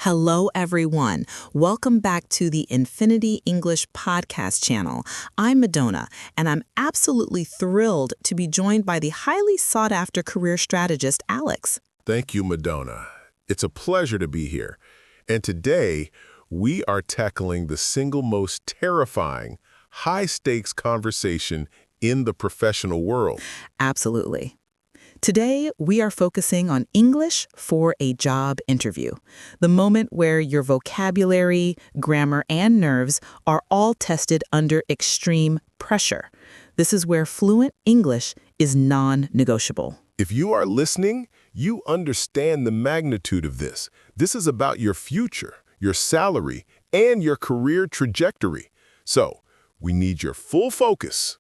Hello, everyone. Welcome back to the Infinity English podcast channel. I'm Madonna, and I'm absolutely thrilled to be joined by the highly sought-after career strategist, Alex. Thank you, Madonna. It's a pleasure to be here. And today, we are tackling the single most terrifying, high-stakes conversation in the professional world. Absolutely. Today, we are focusing on English for a job interview, the moment where your vocabulary, grammar, and nerves are all tested under extreme pressure. This is where fluent English is non-negotiable. If you are listening, you understand the magnitude of this. This is about your future, your salary, and your career trajectory. So, we need your full focus.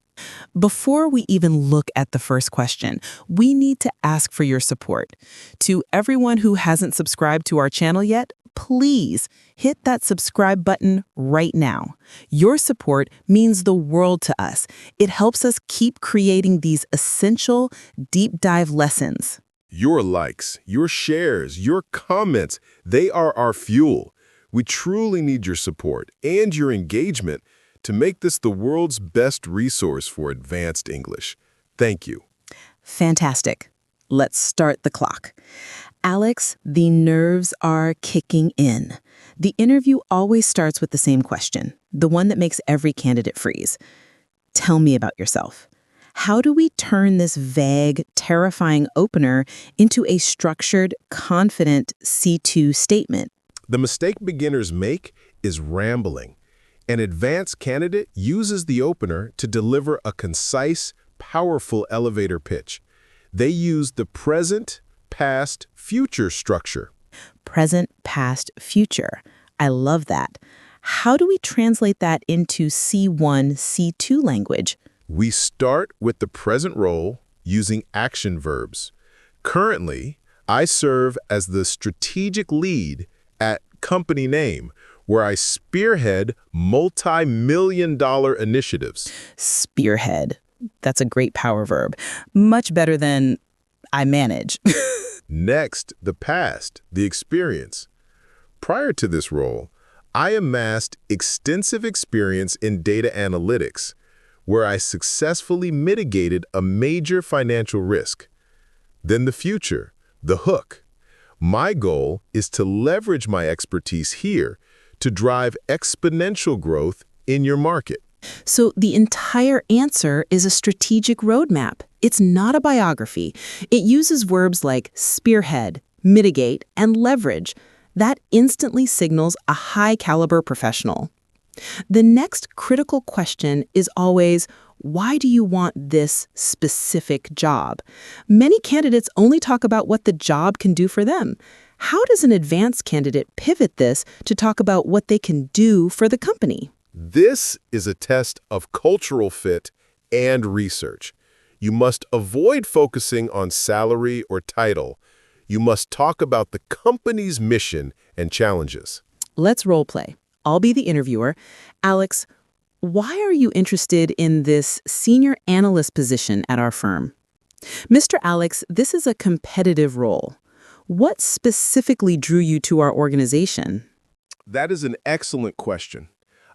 Before we even look at the first question, we need to ask for your support. To everyone who hasn't subscribed to our channel yet, please hit that subscribe button right now. Your support means the world to us. It helps us keep creating these essential deep dive lessons. Your likes, your shares, your comments, they are our fuel. We truly need your support and your engagement to make this the world's best resource for advanced English. Thank you. Fantastic. Let's start the clock. Alex, the nerves are kicking in. The interview always starts with the same question, the one that makes every candidate freeze. Tell me about yourself. How do we turn this vague, terrifying opener into a structured, confident C2 statement? The mistake beginners make is rambling. An advanced candidate uses the opener to deliver a concise, powerful elevator pitch. They use the present, past, future structure. Present, past, future. I love that. How do we translate that into C1, C2 language? We start with the present role using action verbs. Currently, I serve as the strategic lead at company name, where I spearhead multi-million-dollar initiatives. Spearhead. That's a great power verb. Much better than I manage. Next, the past, the experience. Prior to this role, I amassed extensive experience in data analytics, where I successfully mitigated a major financial risk. Then the future, the hook. My goal is to leverage my expertise here to drive exponential growth in your market. So the entire answer is a strategic roadmap. It's not a biography. It uses verbs like spearhead, mitigate, and leverage. That instantly signals a high-caliber professional. The next critical question is always, why do you want this specific job? Many candidates only talk about what the job can do for them. How does an advanced candidate pivot this to talk about what they can do for the company? This is a test of cultural fit and research. You must avoid focusing on salary or title. You must talk about the company's mission and challenges. Let's role play. I'll be the interviewer. Alex, why are you interested in this senior analyst position at our firm? Mr. Alex, this is a competitive role. What specifically drew you to our organization? That is an excellent question.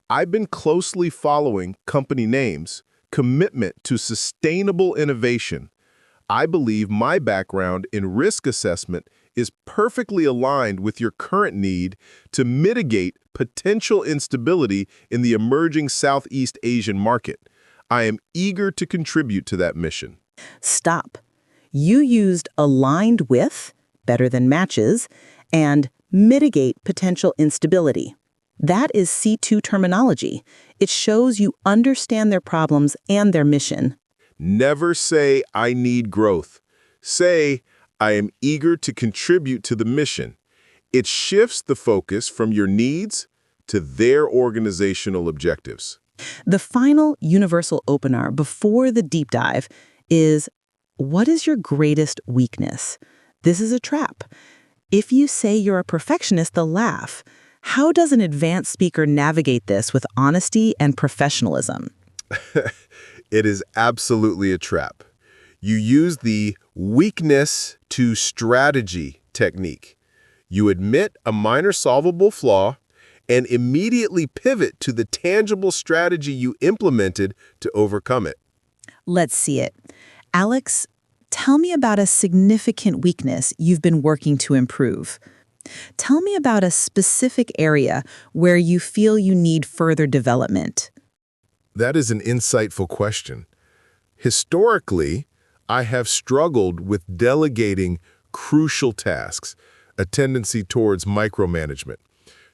I've been closely following company names, commitment to sustainable innovation. I believe my background in risk assessment is perfectly aligned with your current need to mitigate potential instability in the emerging Southeast Asian market. I am eager to contribute to that mission. Stop. You used aligned with, better than matches, and mitigate potential instability. That is C2 terminology. It shows you understand their problems and their mission. Never say, I need growth. Say, I am eager to contribute to the mission. It shifts the focus from your needs to their organizational objectives. The final universal opener before the deep dive is, what is your greatest weakness? This is a trap. If you say you're a perfectionist, they'll laugh. How does an advanced speaker navigate this with honesty and professionalism? It is absolutely a trap. You use the weakness to strategy technique. You admit a minor solvable flaw and immediately pivot to the tangible strategy you implemented to overcome it. Let's see it. Alex, tell me about a significant weakness you've been working to improve. Tell me about a specific area where you feel you need further development. That is an insightful question. Historically, I have struggled with delegating crucial tasks, a tendency towards micromanagement.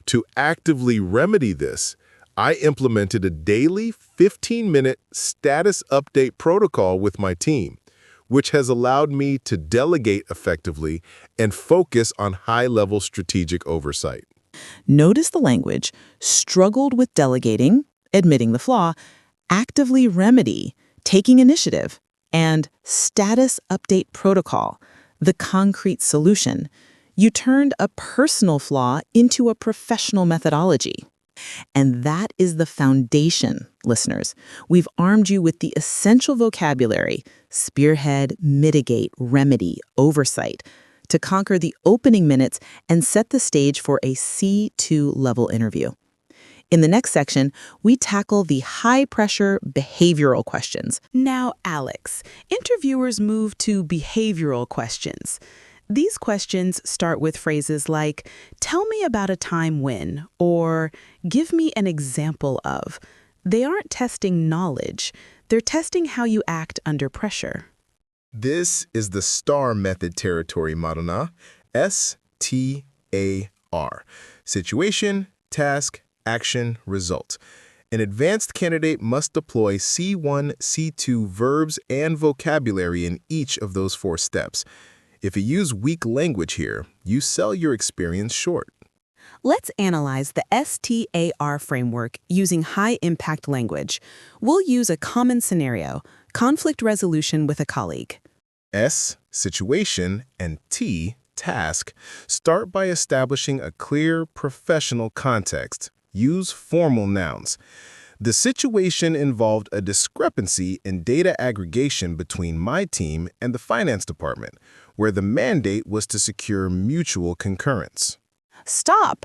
To actively remedy this, I implemented a daily 15-minute status update protocol with my team, which has allowed me to delegate effectively and focus on high-level strategic oversight. Notice the language: struggled with delegating, admitting the flaw, actively remedy, taking initiative, and status update protocol, the concrete solution. You turned a personal flaw into a professional methodology. And that is the foundation, listeners. We've armed you with the essential vocabulary: spearhead, mitigate, remedy, oversight, to conquer the opening minutes and set the stage for a C2 level interview. In the next section, we tackle the high-pressure behavioral questions. Now, Alex, interviewers move to behavioral questions. These questions start with phrases like, "Tell me about a time when," or "Give me an example of." They aren't testing knowledge. They're testing how you act under pressure. This is the STAR method territory, Madonna. S-T-A-R. Situation, task, action, result. An advanced candidate must deploy C1, C2 verbs and vocabulary in each of those 4 steps. If you use weak language here, you sell your experience short. Let's analyze the STAR framework using high-impact language. We'll use a common scenario: conflict resolution with a colleague. S, situation, and T, task, start by establishing a clear, professional context. Use formal nouns. The situation involved a discrepancy in data aggregation between my team and the finance department, where the mandate was to secure mutual concurrence. Stop!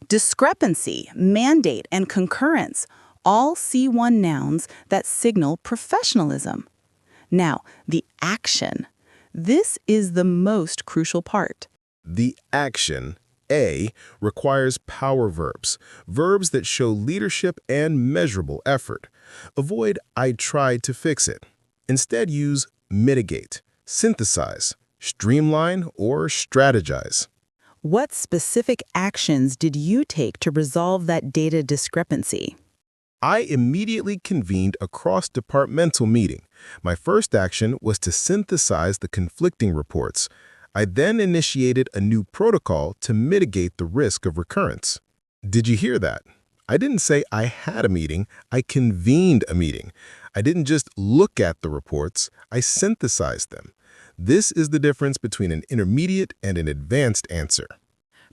Discrepancy, mandate, and concurrence, all C1 nouns that signal professionalism. Now, the action. This is the most crucial part. The action, A, requires power verbs, verbs that show leadership and measurable effort. Avoid "I tried to fix it." Instead, use mitigate, synthesize, streamline, or strategize. What specific actions did you take to resolve that data discrepancy? I immediately convened a cross-departmental meeting. My first action was to synthesize the conflicting reports. I then initiated a new protocol to mitigate the risk of recurrence. Did you hear that? I didn't say I had a meeting, I convened a meeting. I didn't just look at the reports, I synthesized them. This is the difference between an intermediate and an advanced answer.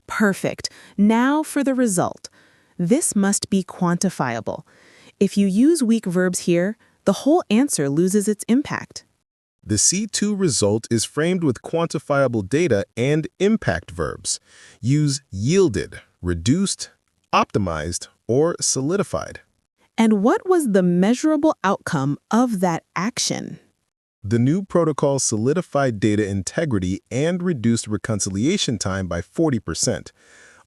Perfect. Now for the result. This must be quantifiable. If you use weak verbs here, the whole answer loses its impact. The C2 result is framed with quantifiable data and impact verbs. Use yielded, reduced, optimized, or solidified. And what was the measurable outcome of that action? The new protocol solidified data integrity and reduced reconciliation time by 40%.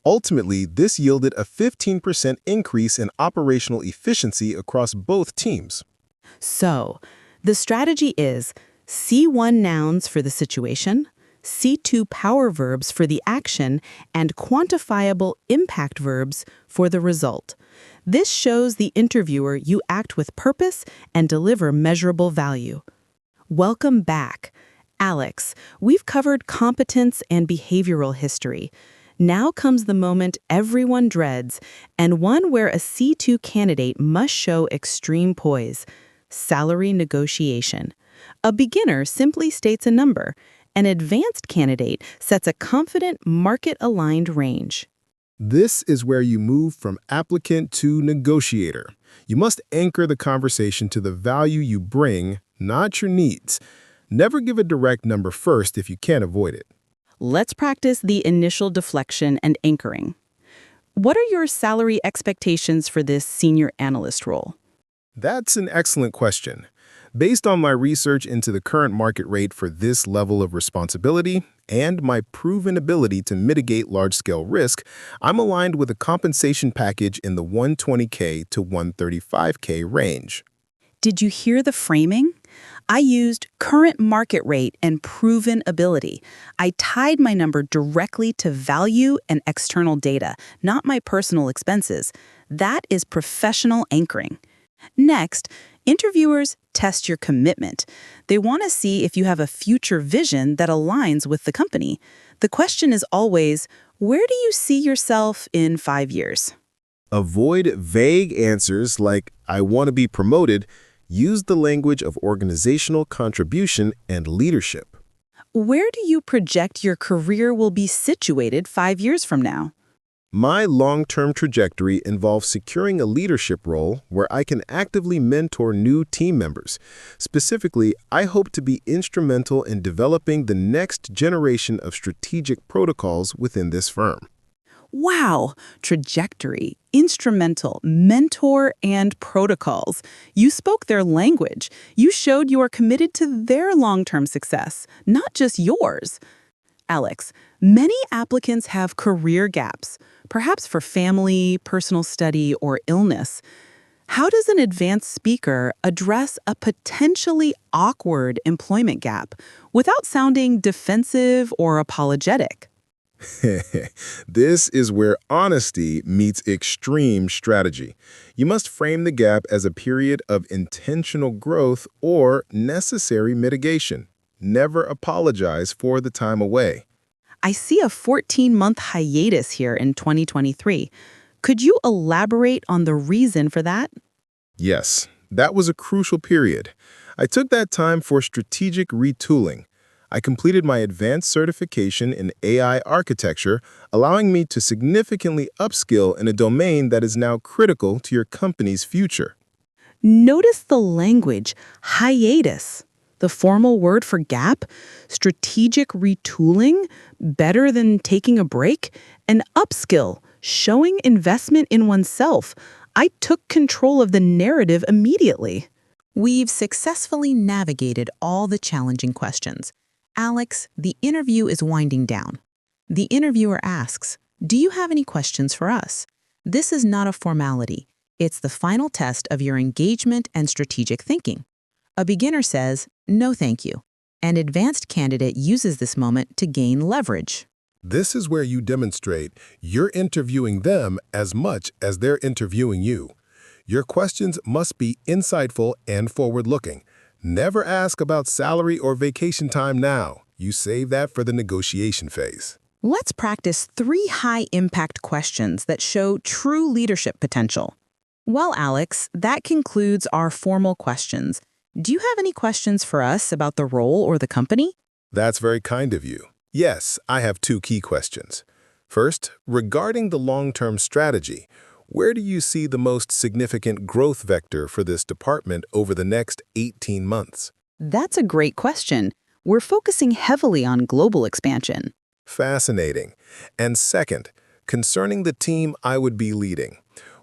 Ultimately, this yielded a 15% increase in operational efficiency across both teams. So, the strategy is C1 nouns for the situation, C2 power verbs for the action, and quantifiable impact verbs for the result. This shows the interviewer you act with purpose and deliver measurable value. Welcome back. Alex, we've covered competence and behavioral history. Now comes the moment everyone dreads, and one where a C2 candidate must show extreme poise: salary negotiation. A beginner simply states a number. An advanced candidate sets a confident, market-aligned range. This is where you move from applicant to negotiator. You must anchor the conversation to the value you bring, not your needs. Never give a direct number first if you can't avoid it. Let's practice the initial deflection and anchoring. What are your salary expectations for this senior analyst role? That's an excellent question. Based on my research into the current market rate for this level of responsibility and my proven ability to mitigate large-scale risk, I'm aligned with a compensation package in the 120K to 135K range. Did you hear the framing? I used current market rate and proven ability. I tied my number directly to value and external data, not my personal expenses. That is professional anchoring. Next, interviewers test your commitment. They want to see if you have a future vision that aligns with the company. The question is always, where do you see yourself in 5 years? Avoid vague answers like, I want to be promoted. Use the language of organizational contribution and leadership. Where do you project your career will be situated 5 years from now? My long-term trajectory involves securing a leadership role where I can actively mentor new team members. Specifically, I hope to be instrumental in developing the next generation of strategic protocols within this firm. Wow! Trajectory, instrumental, mentor, and protocols. You spoke their language. You showed you are committed to their long-term success, not just yours. Alex, many applicants have career gaps, perhaps for family, personal study, or illness. How does an advanced speaker address a potentially awkward employment gap without sounding defensive or apologetic? This is where honesty meets extreme strategy. You must frame the gap as a period of intentional growth or necessary mitigation. Never apologize for the time away. I see a 14-month hiatus here in 2023. Could you elaborate on the reason for that? Yes, that was a crucial period. I took that time for strategic retooling. I completed my advanced certification in AI architecture, allowing me to significantly upskill in a domain that is now critical to your company's future. Notice the language, hiatus. The formal word for gap, strategic retooling, better than taking a break, and upskill, showing investment in oneself. I took control of the narrative immediately. We've successfully navigated all the challenging questions. Alex, the interview is winding down. The interviewer asks, "Do you have any questions for us?" This is not a formality. It's the final test of your engagement and strategic thinking. A beginner says, "No, thank you." An advanced candidate uses this moment to gain leverage. This is where you demonstrate you're interviewing them as much as they're interviewing you. Your questions must be insightful and forward-looking. Never ask about salary or vacation time now. You save that for the negotiation phase. Let's practice 3 high-impact questions that show true leadership potential. Well, Alex, that concludes our formal questions. Do you have any questions for us about the role or the company? That's very kind of you. Yes, I have 2 key questions. First, regarding the long-term strategy, where do you see the most significant growth vector for this department over the next 18 months? That's a great question. We're focusing heavily on global expansion. Fascinating. And second, concerning the team I would be leading,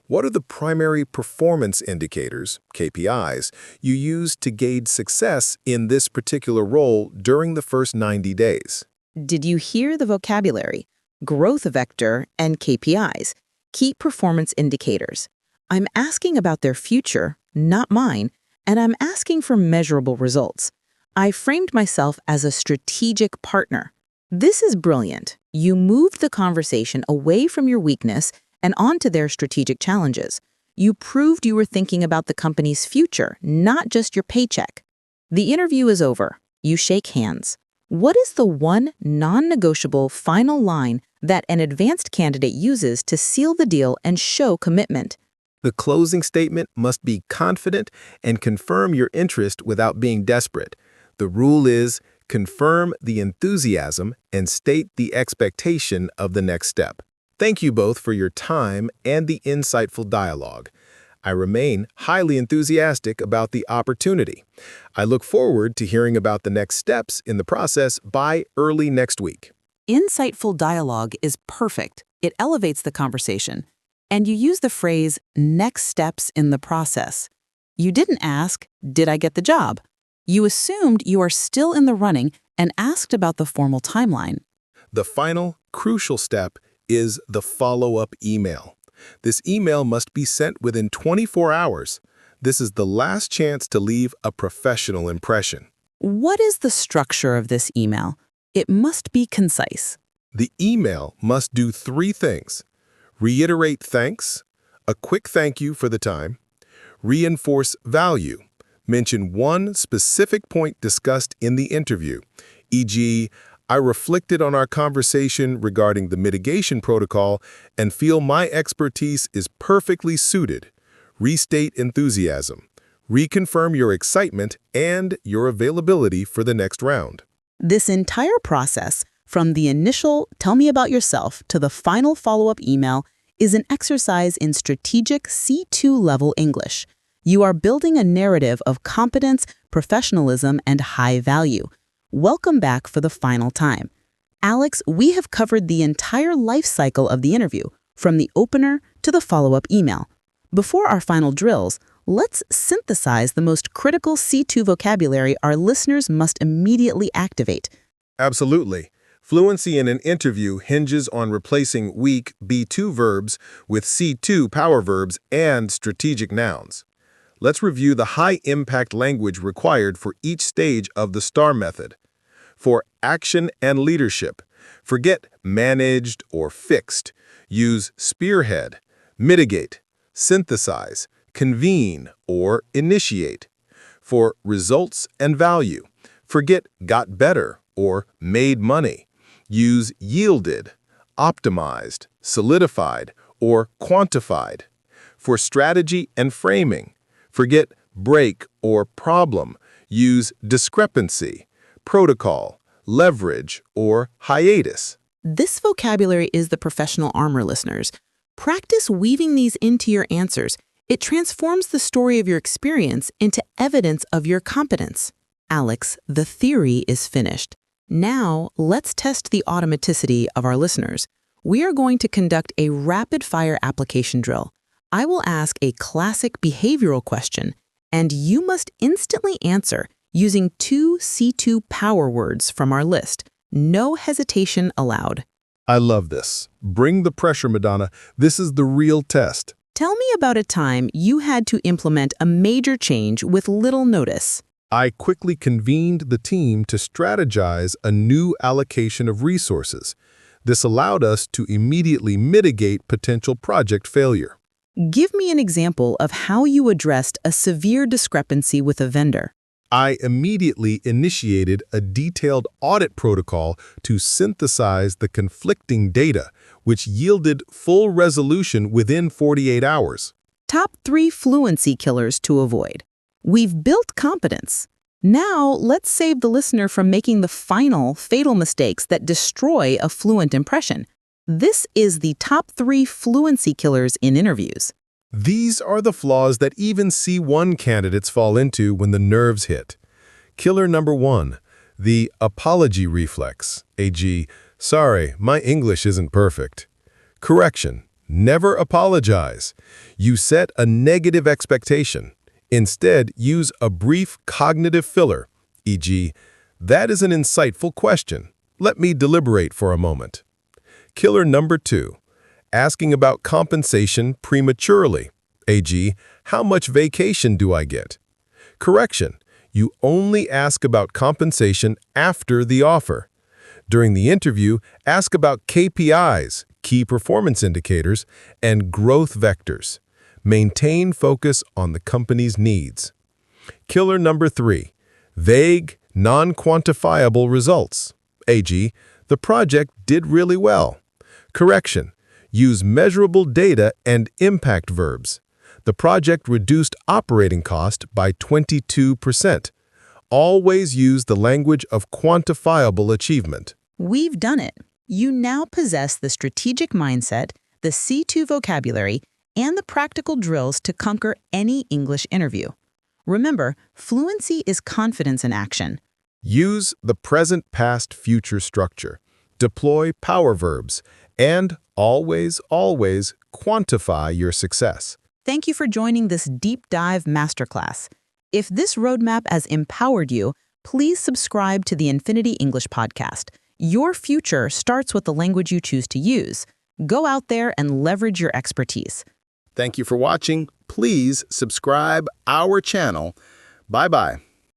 what are the primary performance indicators, KPIs, you use to gauge success in this particular role during the first 90 days? Did you hear the vocabulary? Growth vector and KPIs, key performance indicators. I'm asking about their future, not mine, and I'm asking for measurable results. I framed myself as a strategic partner. This is brilliant. You moved the conversation away from your weakness and onto their strategic challenges. You proved you were thinking about the company's future, not just your paycheck. The interview is over. You shake hands. What is the one non-negotiable final line that an advanced candidate uses to seal the deal and show commitment? The closing statement must be confident and confirm your interest without being desperate. The rule is confirm the enthusiasm and state the expectation of the next step. Thank you both for your time and the insightful dialogue. I remain highly enthusiastic about the opportunity. I look forward to hearing about the next steps in the process by early next week. Insightful dialogue is perfect. It elevates the conversation. And you use the phrase, next steps in the process. You didn't ask, did I get the job? You assumed you are still in the running and asked about the formal timeline. The final, crucial step is the follow-up email. This email must be sent within 24 hours. This is the last chance to leave a professional impression. What is the structure of this email? It must be concise. The email must do 3 things: reiterate thanks, a quick thank you for the time, reinforce value, mention one specific point discussed in the interview, e.g., I reflected on our conversation regarding the mitigation protocol and feel my expertise is perfectly suited. Restate enthusiasm. Reconfirm your excitement and your availability for the next round. This entire process, from the initial tell me about yourself to the final follow-up email, is an exercise in strategic C2 level English. You are building a narrative of competence, professionalism, and high value. Welcome back for the final time. Alex, we have covered the entire life cycle of the interview, from the opener to the follow-up email. Before our final drills, let's synthesize the most critical C2 vocabulary our listeners must immediately activate. Absolutely. Fluency in an interview hinges on replacing weak B2 verbs with C2 power verbs and strategic nouns. Let's review the high-impact language required for each stage of the STAR method. For action and leadership, forget managed or fixed. Use spearhead, mitigate, synthesize, convene, or initiate. For results and value, forget got better or made money. Use yielded, optimized, solidified, or quantified. For strategy and framing, forget break or problem. Use discrepancy, protocol, leverage, or hiatus. This vocabulary is the professional armor, listeners. Practice weaving these into your answers. It transforms the story of your experience into evidence of your competence. Alex, the theory is finished. Now, let's test the automaticity of our listeners. We are going to conduct a rapid-fire application drill. I will ask a classic behavioral question, and you must instantly answer using 2 C2 power words from our list. No hesitation allowed. I love this. Bring the pressure, Madonna. This is the real test. Tell me about a time you had to implement a major change with little notice. I quickly convened the team to strategize a new allocation of resources. This allowed us to immediately mitigate potential project failure. Give me an example of how you addressed a severe discrepancy with a vendor. I immediately initiated a detailed audit protocol to synthesize the conflicting data, which yielded full resolution within 48 hours. Top 3 fluency killers to avoid. We've built competence. Now, let's save the listener from making the final, fatal mistakes that destroy a fluent impression. This is the top 3 fluency killers in interviews. These are the flaws that even C1 candidates fall into when the nerves hit. Killer number 1, the apology reflex, e.g., sorry, my English isn't perfect. Correction, never apologize. You set a negative expectation. Instead, use a brief cognitive filler, e.g., that is an insightful question. Let me deliberate for a moment. Killer number 2, asking about compensation prematurely, e.g., how much vacation do I get? Correction, you only ask about compensation after the offer. During the interview, ask about KPIs, key performance indicators, and growth vectors. Maintain focus on the company's needs. Killer number 3, vague, non-quantifiable results, e.g., the project did really well. Correction, use measurable data and impact verbs. The project reduced operating cost by 22%. Always use the language of quantifiable achievement. We've done it. You now possess the strategic mindset, the C2 vocabulary, and the practical drills to conquer any English interview. Remember, fluency is confidence in action. Use the present, past, future structure. deploy Power Verbs, and always, always quantify your success. Thank you for joining this deep dive masterclass. If this roadmap has empowered you, please subscribe to the Infinity English podcast. Your future starts with the language you choose to use. Go out there and leverage your expertise. Thank you for watching. Please subscribe our channel. Bye-bye.